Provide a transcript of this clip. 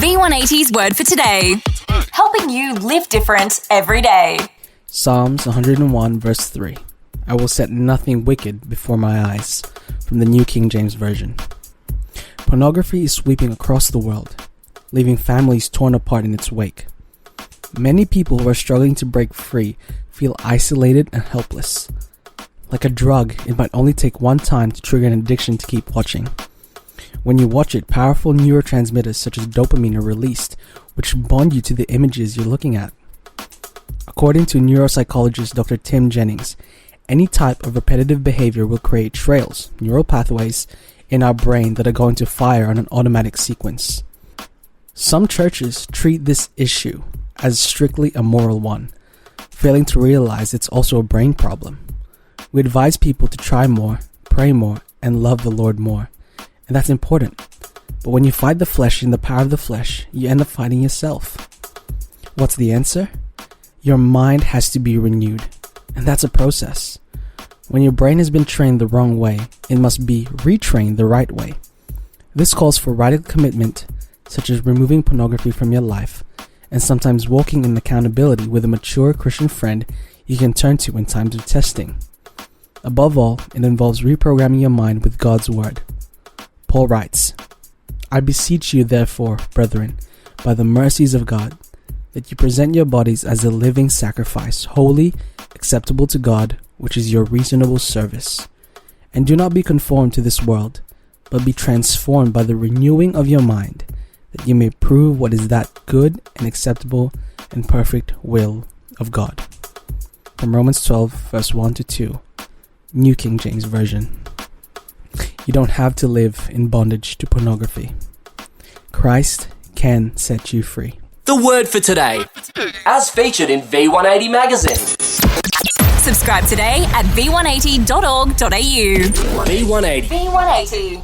V180's word for today. Helping you live different every day. Psalms 101 verse 3. I will set nothing wicked before my eyes. From the New King James Version. Pornography is sweeping across the world, leaving families torn apart in its wake. Many people who are struggling to break free feel isolated and helpless. Like a drug, it might only take one time to trigger an addiction to keep watching. When you watch it, powerful neurotransmitters such as dopamine are released, which bond you to the images you're looking at. According to neuropsychologist Dr. Tim Jennings, any type of repetitive behavior will create trails, neural pathways, in our brain that are going to fire on an automatic sequence. Some churches treat this issue as strictly a moral one, failing to realize it's also a brain problem. We advise people to try more, pray more, and love the Lord more. And that's important. But when you fight the flesh in the power of the flesh, you end up fighting yourself. What's the answer? Your mind has to be renewed. And that's a process. When your brain has been trained the wrong way, it must be retrained the right way. This calls for radical commitment, such as removing pornography from your life, and sometimes walking in accountability with a mature Christian friend you can turn to in times of testing. Above all, it involves reprogramming your mind with God's Word. Paul writes, I beseech you therefore, brethren, by the mercies of God, that you present your bodies as a living sacrifice, holy, acceptable to God, which is your reasonable service. And do not be conformed to this world, but be transformed by the renewing of your mind, that you may prove what is that good and acceptable and perfect will of God. From Romans 12, verse 1 to 2, New King James Version. You don't have to live in bondage to pornography. Christ can set you free. The word for today, as featured in V180 magazine. Subscribe today at v180.org.au. V180. V180.